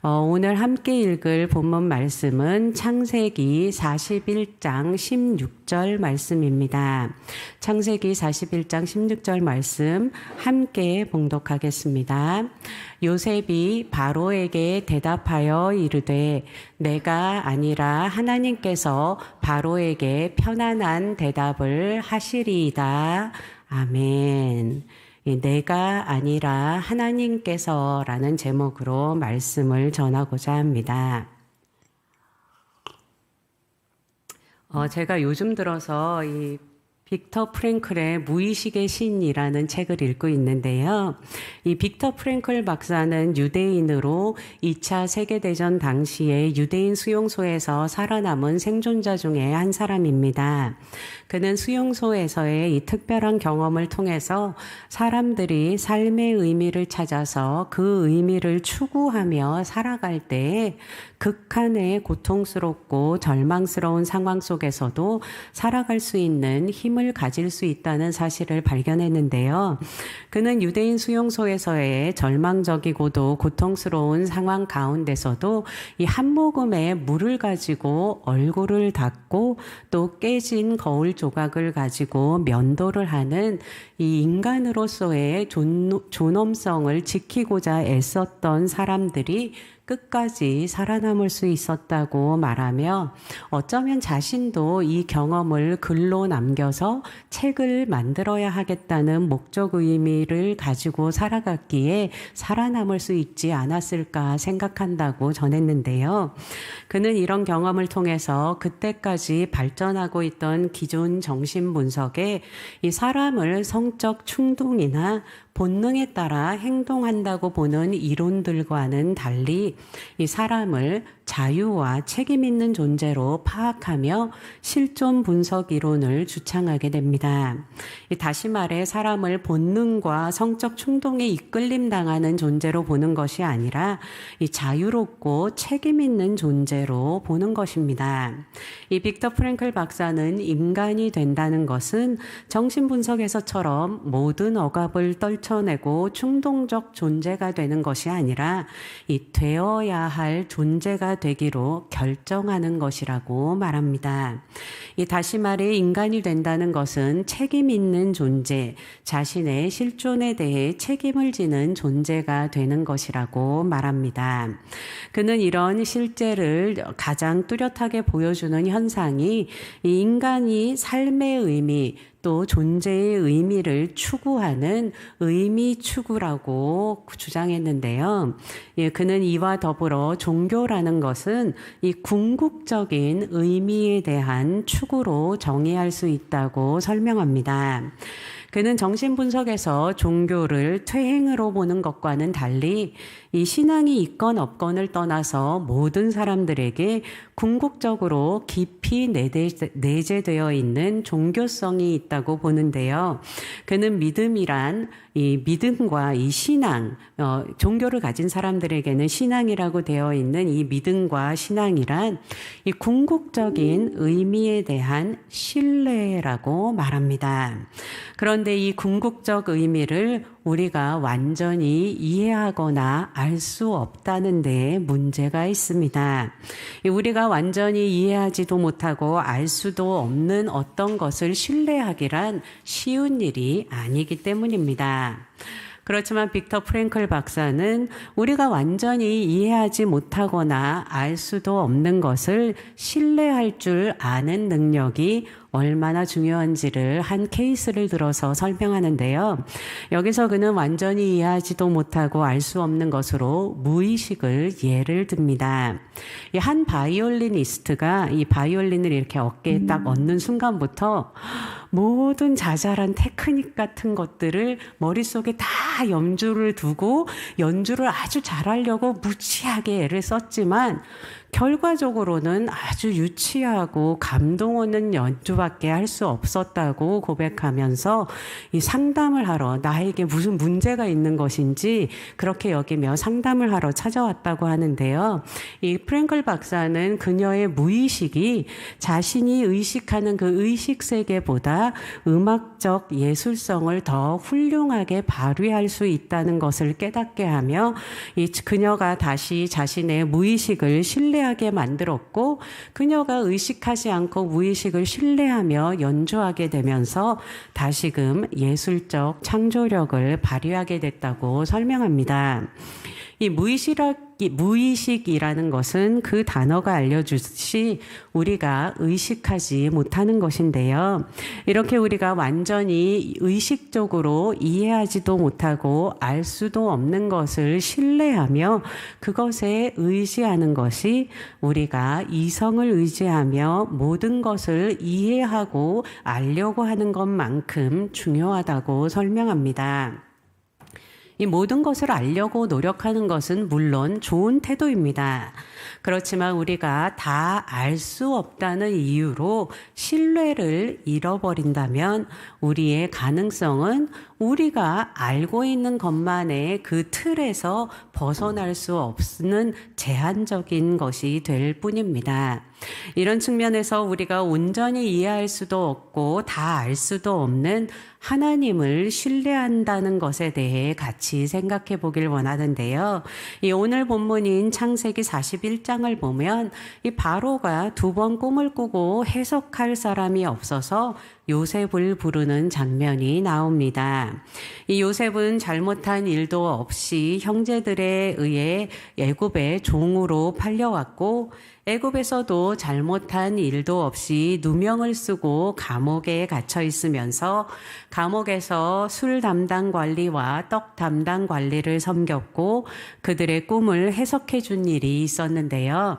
오늘 함께 읽을 본문 말씀은 창세기 41장 16절 말씀입니다. 창세기 41장 16절 말씀 함께 봉독하겠습니다. 요셉이 바로에게 대답하여 이르되 내가 아니라 하나님께서 바로에게 편안한 대답을 하시리이다. 아멘. 내가 아니라 하나님께서라는 제목으로 말씀을 전하고자 합니다. 제가 요즘 들어서 이 빅터 프랭클의 무의식의 신이라는 책을 읽고 있는데요. 이 빅터 프랭클 박사는 유대인으로 2차 세계대전 당시에 유대인 수용소에서 살아남은 생존자 중에 한 사람입니다. 그는 수용소에서의 이 특별한 경험을 통해서 사람들이 삶의 의미를 찾아서 그 의미를 추구하며 살아갈 때 극한의 고통스럽고 절망스러운 상황 속에서도 살아갈 수 있는 힘을 가질 수 있다는 사실을 발견했는데요. 그는 유대인 수용소에서의 절망적이고도 고통스러운 상황 가운데서도 이 한 모금의 물을 가지고 얼굴을 닦고 또 깨진 거울 조각을 가지고 면도를 하는 이 인간으로서의 존엄성을 지키고자 애썼던 사람들이 끝까지 살아남을 수 있었다고 말하며 어쩌면 자신도 이 경험을 글로 남겨서 책을 만들어야 하겠다는 목적 의미를 가지고 살아갔기에 살아남을 수 있지 않았을까 생각한다고 전했는데요. 그는 이런 경험을 통해서 그때까지 발전하고 있던 기존 정신분석에 이 사람을 성적 충동이나 본능에 따라 행동한다고 보는 이론들과는 달리 이 사람을 자유와 책임 있는 존재로 파악하며 실존 분석 이론을 주창하게 됩니다. 다시 말해 사람을 본능과 성적 충동에 이끌림 당하는 존재로 보는 것이 아니라 이 자유롭고 책임 있는 존재로 보는 것입니다. 이 빅터 프랭클 박사는 인간이 된다는 것은 정신분석에서처럼 모든 억압을 떨쳐내고 충동적 존재가 되는 것이 아니라 이 되어야 할 존재가 되기로 결정하는 것이라고 말합니다. 다시 말해 인간이 된다는 것은 책임 있는 존재, 자신의 실존에 대해 책임을 지는 존재가 되는 것이라고 말합니다. 그는 이런 실제를 가장 뚜렷하게 보여주는 현상이 이 인간이 삶의 의미, 또 존재의 의미를 추구하는 의미 추구라고 주장했는데요. 그는 이와 더불어 종교라는 것은 이 궁극적인 의미에 대한 추구로 정의할 수 있다고 설명합니다. 그는 정신분석에서 종교를 퇴행으로 보는 것과는 달리 이 신앙이 있건 없건을 떠나서 모든 사람들에게 궁극적으로 깊이 내재되어 있는 종교성이 있다고 보는데요. 그는 믿음이란 이 믿음과 이 신앙, 종교를 가진 사람들에게는 신앙이라고 되어 있는 이 믿음과 신앙이란 이 궁극적인 의미에 대한 신뢰라고 말합니다. 그런데 이 궁극적 의미를 우리가 완전히 이해하거나 알 수 없다는 데 문제가 있습니다. 우리가 완전히 이해하지도 못하고 알 수도 없는 어떤 것을 신뢰하기란 쉬운 일이 아니기 때문입니다. 그렇지만 빅터 프랭클 박사는 우리가 완전히 이해하지 못하거나 알 수도 없는 것을 신뢰할 줄 아는 능력이 얼마나 중요한지를 한 케이스를 들어서 설명하는데요. 여기서 그는 완전히 이해하지도 못하고 알 수 없는 것으로 무의식을 예를 듭니다. 한 바이올리니스트가 이 바이올린을 이렇게 어깨에 딱 얹는 순간부터 모든 자잘한 테크닉 같은 것들을 머릿속에 다 염두를 두고 연주를 아주 잘하려고 무지하게 애를 썼지만 결과적으로는 아주 유치하고 감동 오는 연주밖에 할 수 없었다고 고백하면서 이 상담을 하러 나에게 무슨 문제가 있는 것인지 그렇게 여기며 상담을 하러 찾아왔다고 하는데요. 이 프랭클 박사는 그녀의 무의식이 자신이 의식하는 그 의식 세계보다 음악적 예술성을 더 훌륭하게 발휘할 수 있다는 것을 깨닫게 하며 이 그녀가 다시 자신의 무의식을 신뢰하게 만들었고 그녀가 의식하지 않고 무의식을 신뢰하며 연주하게 되면서 다시금 예술적 창조력을 발휘하게 됐다고 설명합니다. 이 무의식이라는 것은 그 단어가 알려주듯이 우리가 의식하지 못하는 것인데요. 이렇게 우리가 완전히 의식적으로 이해하지도 못하고 알 수도 없는 것을 신뢰하며 그것에 의지하는 것이 우리가 이성을 의지하며 모든 것을 이해하고 알려고 하는 것만큼 중요하다고 설명합니다. 이 모든 것을 알려고 노력하는 것은 물론 좋은 태도입니다. 그렇지만 우리가 다 알 수 없다는 이유로 신뢰를 잃어버린다면 우리의 가능성은 우리가 알고 있는 것만의 그 틀에서 벗어날 수 없는 제한적인 것이 될 뿐입니다. 이런 측면에서 우리가 온전히 이해할 수도 없고 다 알 수도 없는 하나님을 신뢰한다는 것에 대해 같이 생각해 보길 원하는데요. 이 오늘 본문인 창세기 41장을 보면 이 바로가 2번 꿈을 꾸고 해석할 사람이 없어서 요셉을 부르는 장면이 나옵니다. 이 요셉은 잘못한 일도 없이 형제들에 의해 애굽의 종으로 팔려왔고 애굽에서도 잘못한 일도 없이 누명을 쓰고 감옥에 갇혀 있으면서 감옥에서 술 담당 관리와 떡 담당 관리를 섬겼고 그들의 꿈을 해석해 준 일이 있었는데요.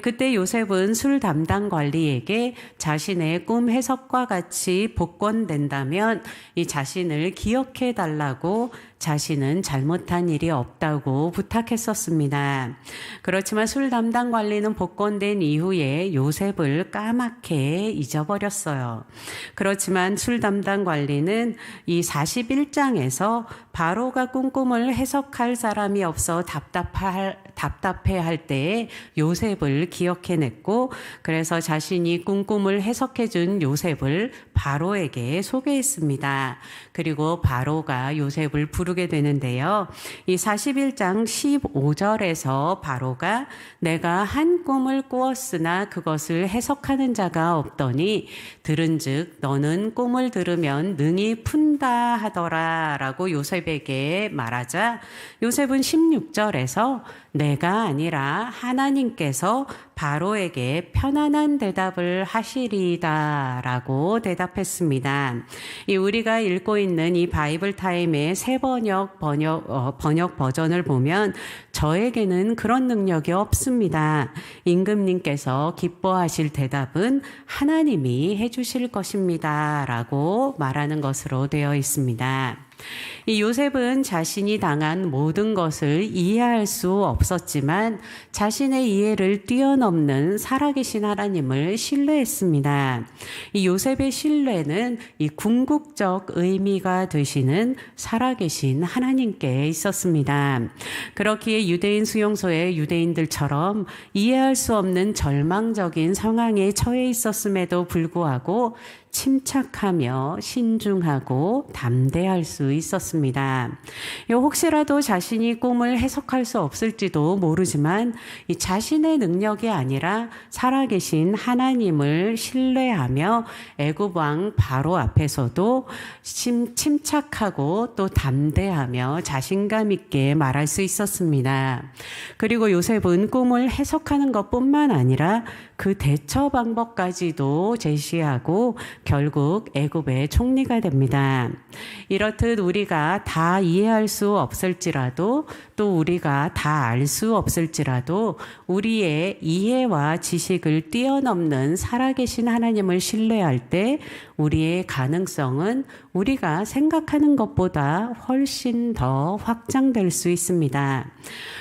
그때 요셉은 술 담당 관리에게 자신의 꿈 해석과 같이 복권된다면 이 자신을 기억해 달라고 자신은 잘못한 일이 없다고 부탁했었습니다. 그렇지만 술 담당 관리는 복권된 이후에 요셉을 까맣게 잊어버렸어요. 그렇지만 술 담당 관리는 이 41장에서 바로가 꿈을 해석할 사람이 없어 답답해할 때에 요셉을 기억해냈고 그래서 자신이 꿈을 해석해준 요셉을 바로에게 소개했습니다. 그리고 바로가 요셉을 부르게 되는데요. 이 41장 15절에서 바로가 내가 한 꿈을 꾸었으나 그것을 해석하는 자가 없더니 들은즉 너는 꿈을 들으면 능히 푼다 하더라 라고 요셉에게 말하자 요셉은 16절에서 내가 아니라 하나님께서 바로에게 편안한 대답을 하시리다 라고 대답했습니다. 우리가 읽고 있는 이 바이블 타임의 새 번역 버전을 보면 저에게는 그런 능력이 없습니다. 임금님께서 기뻐하실 대답은 하나님이 해주실 것입니다 라고 말하는 것으로 되어 있습니다. 이 요셉은 자신이 당한 모든 것을 이해할 수 없었지만 자신의 이해를 뛰어넘는 살아계신 하나님을 신뢰했습니다. 이 요셉의 신뢰는 이 궁극적 의미가 되시는 살아계신 하나님께 있었습니다. 그렇기에 유대인 수용소의 유대인들처럼 이해할 수 없는 절망적인 상황에 처해 있었음에도 불구하고 침착하며 신중하고 담대할 수 있었습니다. 혹시라도 자신이 꿈을 해석할 수 없을지도 모르지만 이 자신의 능력이 아니라 살아계신 하나님을 신뢰하며 애굽 왕 바로 앞에서도 침착하고 또 담대하며 자신감 있게 말할 수 있었습니다. 그리고 요셉은 꿈을 해석하는 것뿐만 아니라 그 대처 방법까지도 제시하고 결국 애굽의 총리가 됩니다. 이렇듯 우리가 다 이해할 수 없을지라도 또 우리가 다 알 수 없을지라도 우리의 이해와 지식을 뛰어넘는 살아계신 하나님을 신뢰할 때 우리의 가능성은 우리가 생각하는 것보다 훨씬 더 확장될 수 있습니다.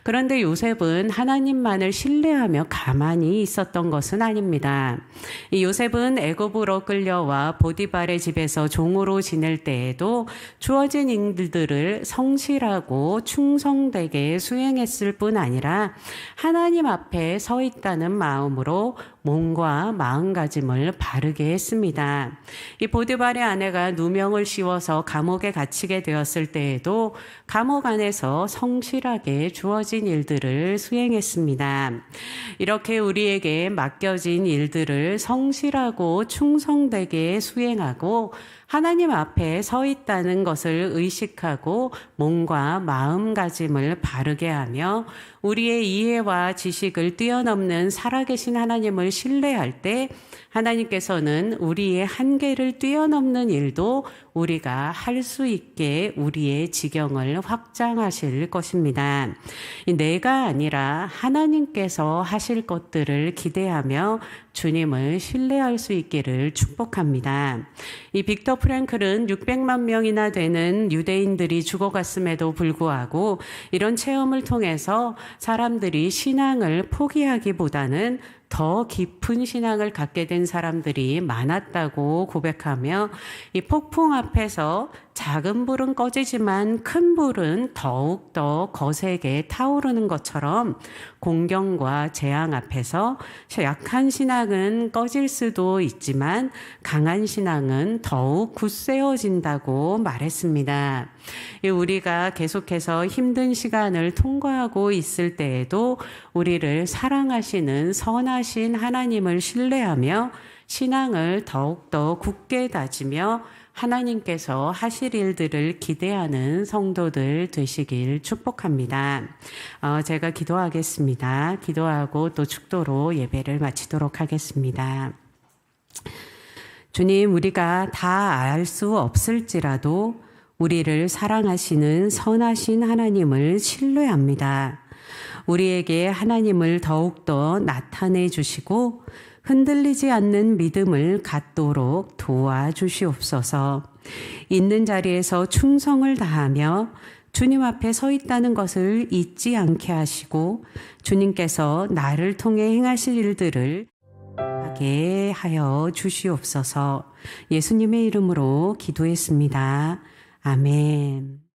그런데 요셉은 하나님만을 신뢰하며 가만히 있었던 것은 아닙니다. 이 요셉은 애굽으로 끌려와 보디발의 집에서 종으로 지낼 때에도 주어진 일들을 성실하고 충성되게 수행했을 뿐 아니라 하나님 앞에 서 있다는 마음으로 몸과 마음가짐을 바르게 했습니다. 이 보디발의 아내가 누명을 씌워서 감옥에 갇히게 되었을 때에도 감옥 안에서 성실하게 주어진 일들을 수행했습니다. 이렇게 우리에게 맡겨진 일들을 성실하고 충성되게 수행하고 하나님 앞에 서 있다는 것을 의식하고 몸과 마음가짐을 바르게 하며 우리의 이해와 지식을 뛰어넘는 살아계신 하나님을 신뢰할 때 하나님께서는 우리의 한계를 뛰어넘는 일도 우리가 할 수 있게 우리의 지경을 확장하실 것입니다. 내가 아니라 하나님께서 하실 것들을 기대하며 주님을 신뢰할 수 있기를 축복합니다. 이 빅터 프랭클은 600만 명이나 되는 유대인들이 죽어갔음에도 불구하고 이런 체험을 통해서 사람들이 신앙을 포기하기보다는 더 깊은 신앙을 갖게 된 사람들이 많았다고 고백하며 이 폭풍 앞에서 작은 불은 꺼지지만 큰 불은 더욱더 거세게 타오르는 것처럼 공경과 재앙 앞에서 약한 신앙은 꺼질 수도 있지만 강한 신앙은 더욱 굳세어진다고 말했습니다. 우리가 계속해서 힘든 시간을 통과하고 있을 때에도 우리를 사랑하시는 선하신 하나님을 신뢰하며 신앙을 더욱더 굳게 다지며 하나님께서 하실 일들을 기대하는 성도들 되시길 축복합니다. 제가 기도하겠습니다. 기도하고 또 축도로 예배를 마치도록 하겠습니다. 주님, 우리가 다 알 수 없을지라도 우리를 사랑하시는 선하신 하나님을 신뢰합니다. 우리에게 하나님을 더욱더 나타내 주시고 흔들리지 않는 믿음을 갖도록 도와주시옵소서. 있는 자리에서 충성을 다하며 주님 앞에 서 있다는 것을 잊지 않게 하시고 주님께서 나를 통해 행하실 일들을 하게 하여 주시옵소서. 예수님의 이름으로 기도했습니다. 아멘.